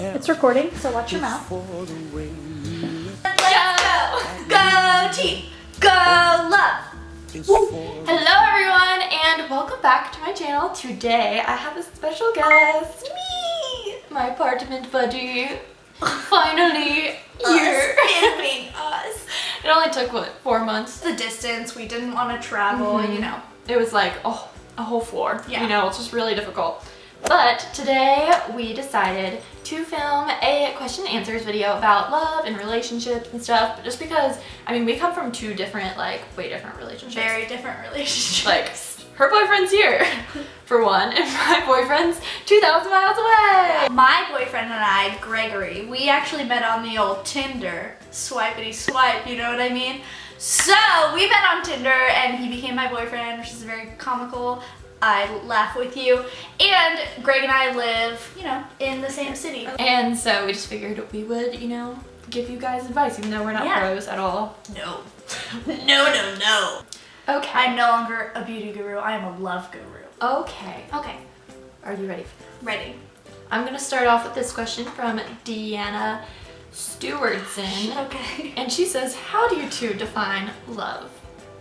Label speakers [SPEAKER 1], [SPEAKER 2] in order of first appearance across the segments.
[SPEAKER 1] It's recording, so watch your mouth.
[SPEAKER 2] Let's go! Go team! Go love! Woo. Hello everyone and welcome back to my channel. Today I have a special guest. Me! My apartment buddy. Finally here.
[SPEAKER 3] Filming us.
[SPEAKER 2] It only took, what, 4 months?
[SPEAKER 3] The distance, we didn't want to travel, you know.
[SPEAKER 2] It was like, oh, a whole floor.
[SPEAKER 3] Yeah.
[SPEAKER 2] You know, it's just really difficult. But today we decided to film a question and answers video about love and relationships and stuff. But just because, I mean, we come from two different, like, way different relationships.
[SPEAKER 3] Very different relationships.
[SPEAKER 2] Like, her boyfriend's here, for one, and my boyfriend's 2,000 miles away.
[SPEAKER 3] My boyfriend and I, Gregory, we actually met on the old Tinder. Swipity swipe, you know what I mean? So, we met on Tinder and he became my boyfriend, which is very comical. I laugh with you. And Greg and I live, you know, in the same city.
[SPEAKER 2] And so we just figured we would, you know, give you guys advice, even though we're not pros at all.
[SPEAKER 3] No. No.
[SPEAKER 2] Okay.
[SPEAKER 3] I'm no longer a beauty guru, I am a love guru.
[SPEAKER 2] Okay.
[SPEAKER 3] Okay,
[SPEAKER 2] Are you ready for this?
[SPEAKER 3] ready.
[SPEAKER 2] I'm gonna start off with this question from Deanna Stewardson.
[SPEAKER 3] Okay.
[SPEAKER 2] And she says, how do you two define love?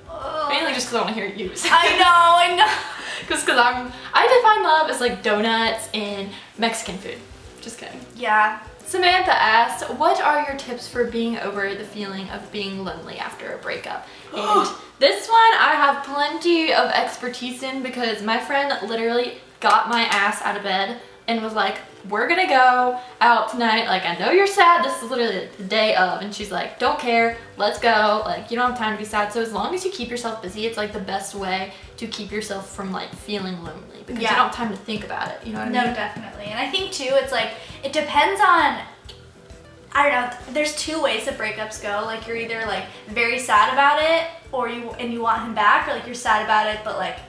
[SPEAKER 3] Oh.
[SPEAKER 2] Mainly just because I want to hear it used.
[SPEAKER 3] I know.
[SPEAKER 2] Because I define love as like donuts and Mexican food. Just kidding.
[SPEAKER 3] Yeah.
[SPEAKER 2] Samantha asked, what are your tips for being over the feeling of being lonely after a breakup? And this one I have plenty of expertise in because my friend literally got my ass out of bed and was like, we're gonna go out tonight. Like, I know you're sad. This is literally the day of. And she's like, don't care. Let's go. Like, you don't have time to be sad. So as long as you keep yourself busy, it's like the best way to keep yourself from like feeling lonely because you don't have time to think about it. You know what I mean?
[SPEAKER 3] No, definitely. And I think too, it's like, it depends on, I don't know, there's two ways that breakups go. Like, you're either like very sad about it or you want him back, or like you're sad about it but like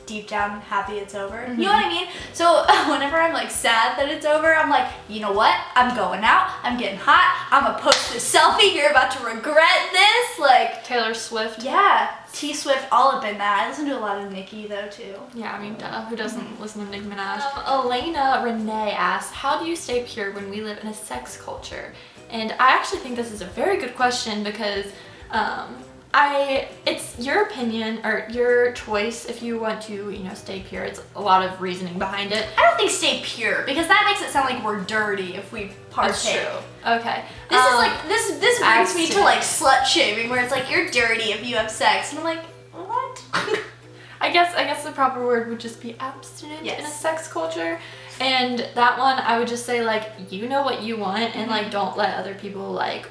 [SPEAKER 3] deep down happy it's over. You know what I mean? So whenever I'm like sad that it's over, I'm like, you know what? I'm going out. I'm getting hot. I'm gonna post this selfie. You're about to regret this. Like
[SPEAKER 2] Taylor Swift.
[SPEAKER 3] Yeah, T Swift all up in that. I listen to a lot of Nicki though too.
[SPEAKER 2] Yeah, I mean, duh. Who doesn't listen to Nicki Minaj? Elena Renee asked, how do you stay pure when we live in a sex culture? And I actually think this is a very good question because it's your opinion or your choice if you want to, you know, stay pure. It's a lot of reasoning behind it.
[SPEAKER 3] I don't think stay pure because that makes it sound like we're dirty if we partake.
[SPEAKER 2] That's true. Okay.
[SPEAKER 3] This is like this brings me to
[SPEAKER 2] abstinent.
[SPEAKER 3] like slut shaming where it's like you're dirty if you have sex and I'm like, what?
[SPEAKER 2] I guess the proper word would just be abstinent in a sex culture. And that one I would just say like, you know what you want and like don't let other people like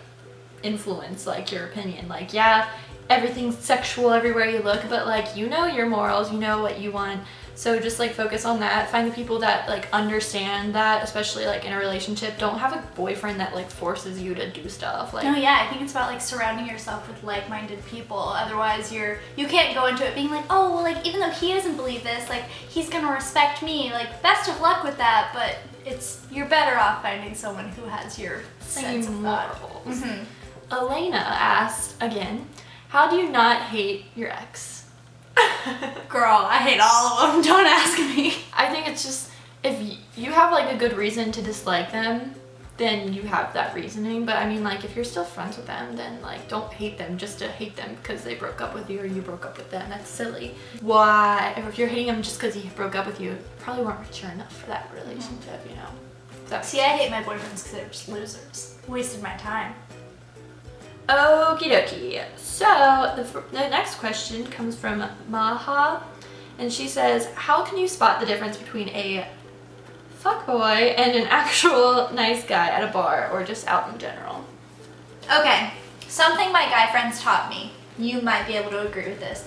[SPEAKER 2] influence like your opinion. Like, yeah, everything's sexual everywhere you look, but like, you know your morals, you know what you want. So just like focus on that. Find the people that like understand that, especially like in a relationship. Don't have a boyfriend that like forces you to do stuff. Like,
[SPEAKER 3] No, yeah, I think it's about like surrounding yourself with like-minded people. Otherwise you can't go into it being like, oh, well, like even though he doesn't believe this, like he's gonna respect me. Like, best of luck with that, but you're better off finding someone who has your sense of thought.
[SPEAKER 2] morals. Elena asked again, how do you not hate your ex?
[SPEAKER 3] Girl, I hate all of them. Don't ask me.
[SPEAKER 2] I think it's just, if you have like a good reason to dislike them, then you have that reasoning. But I mean, like, if you're still friends with them, then like don't hate them just to hate them because they broke up with you or you broke up with them. That's silly. Why? If you're hating them just because he broke up with you, probably weren't mature enough for that relationship, you know?
[SPEAKER 3] See, I hate my boyfriends because they're just losers. Wasted my time.
[SPEAKER 2] Okie dokie. So the next question comes from Maha, and she says, how can you spot the difference between a fuckboy and an actual nice guy at a bar or just out in general?
[SPEAKER 3] Okay, something my guy friends taught me. You might be able to agree with this.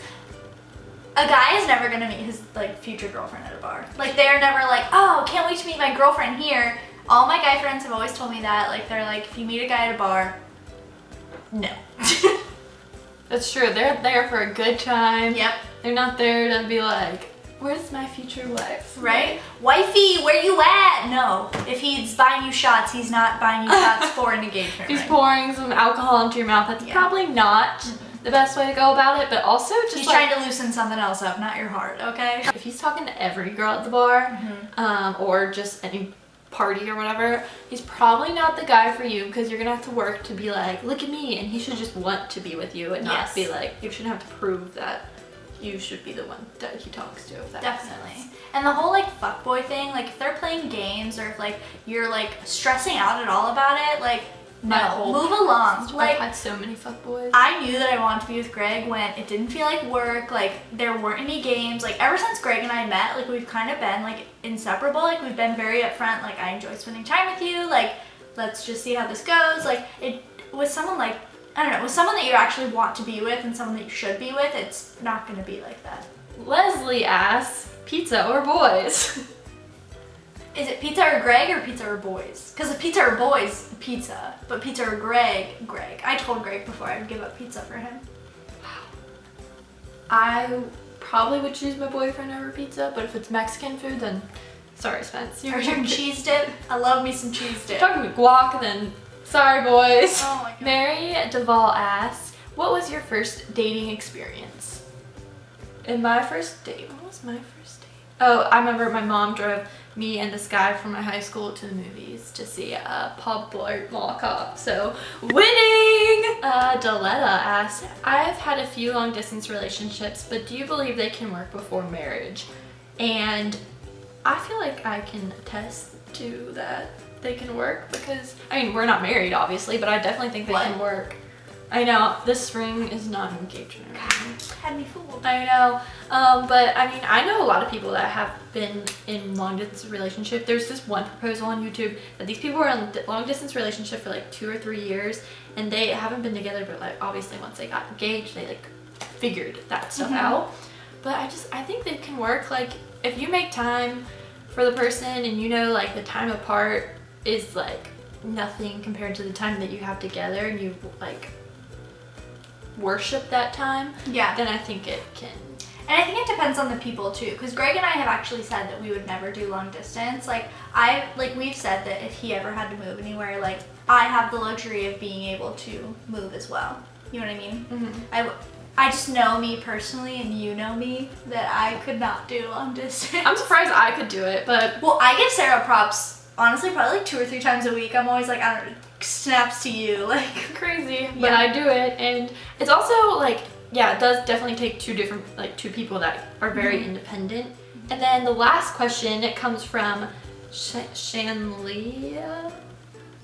[SPEAKER 3] A guy is never gonna meet his like future girlfriend at a bar. Like, they're never like, oh, can't wait to meet my girlfriend here. All my guy friends have always told me that. Like, they're like, if you meet a guy at a bar, no.
[SPEAKER 2] That's true. They're there for a good time.
[SPEAKER 3] Yep.
[SPEAKER 2] They're not there to be like, where's my future wife?
[SPEAKER 3] Right? Wifey, where you at? No. If he's buying you shots, he's not buying you shots for an engagement
[SPEAKER 2] If he's
[SPEAKER 3] ring.
[SPEAKER 2] pouring some alcohol into your mouth, that's probably not the best way to go about it, but also just
[SPEAKER 3] he's
[SPEAKER 2] like,
[SPEAKER 3] trying to loosen something else up, not your heart, okay?
[SPEAKER 2] if he's talking to every girl at the bar, or just any party or whatever, he's probably not the guy for you because you're gonna have to work to be like, look at me, and he should just want to be with you and not be like, you shouldn't have to prove that you should be the one that he talks to, if that makes sense.
[SPEAKER 3] And the whole like fuckboy thing, like if they're playing games or if like you're like stressing out at all about it, like no, move along. Like
[SPEAKER 2] I've had so many fuckboys.
[SPEAKER 3] I knew that I wanted to be with Greg when it didn't feel like work, like there weren't any games. Like ever since Greg and I met, like we've kind of been like inseparable. Like we've been very upfront, like I enjoy spending time with you, like let's just see how this goes. Like it with someone like, I don't know, with someone that you actually want to be with and someone that you should be with, it's not gonna be like that.
[SPEAKER 2] Leslie asks, pizza or boys?
[SPEAKER 3] Is it pizza or Greg or pizza or boys? Because if pizza or boys, pizza. But pizza or Greg. I told Greg before I would give up pizza for him.
[SPEAKER 2] I probably would choose my boyfriend over pizza, but if it's Mexican food, then sorry, Spence.
[SPEAKER 3] You're talking cheese dip? I love me some cheese dip.
[SPEAKER 2] Talking guac, then sorry, boys.
[SPEAKER 3] Oh my god.
[SPEAKER 2] Mary Duvall asks, what was your first dating experience? In my first date, what was my first date? Oh, I remember my mom drove me and this guy from my high school to the movies to see Paul Blart Mall Cop. So winning! Daletta asks, I've had a few long distance relationships, but do you believe they can work before marriage? And I feel like I can attest to that they can work because, I mean, we're not married obviously, but I definitely think they can work. I know, this ring is not engagement ring.
[SPEAKER 3] Had me fooled.
[SPEAKER 2] I know, but I mean, I know a lot of people that have been in long distance relationship. There's this one proposal on YouTube that these people were in long distance relationship for like 2 or 3 years, and they haven't been together, but like obviously once they got engaged, they like figured that stuff out. But I think they can work. Like if you make time for the person and you know like the time apart is like nothing compared to the time that you have together and you like worship that time, then I think it can.
[SPEAKER 3] And I think it depends on the people too, because Greg and I have actually said that we would never do long distance. Like we've said that if he ever had to move anywhere, like I have the luxury of being able to move as well. You know what I mean? I just know me personally, and you know me, that I could not do long distance.
[SPEAKER 2] I'm surprised I could do it, but
[SPEAKER 3] well, I give Sarah props honestly probably like 2 or 3 times a week. I'm always like, I don't know, snaps to you, like
[SPEAKER 2] crazy, but I do it. And it's also like, yeah, it does definitely take two people that are very independent. And then the last question, it comes from Shanlia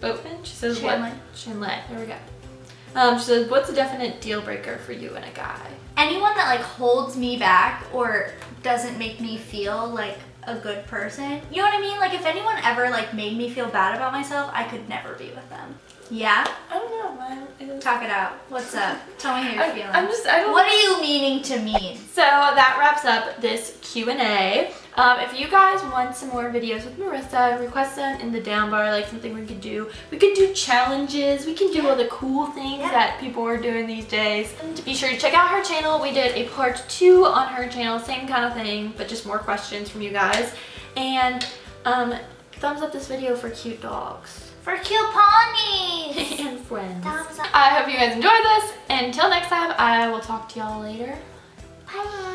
[SPEAKER 2] Boatman. She says, Shanley, there we go. She says, what's a definite deal breaker for you and a guy?
[SPEAKER 3] Anyone that like holds me back or doesn't make me feel like a good person. You know what I mean? Like if anyone ever like made me feel bad about myself, I could never be with them. Yeah?
[SPEAKER 2] I don't know, man.
[SPEAKER 3] Talk it out. What's up? Tell me how you're feeling.
[SPEAKER 2] What
[SPEAKER 3] are you meaning to me?
[SPEAKER 2] So that wraps up this Q&A. If you guys want some more videos with Marissa, request them in the down bar, like something we could do. We could do challenges. We can do all the cool things that people are doing these days. And be sure to check out her channel. We did a part 2 on her channel, same kind of thing, but just more questions from you guys. And thumbs up this video for cute dogs.
[SPEAKER 3] For cute ponies!
[SPEAKER 2] And friends.
[SPEAKER 3] Thumbs up.
[SPEAKER 2] I hope you guys enjoyed this. Until next time, I will talk to y'all later.
[SPEAKER 3] Bye.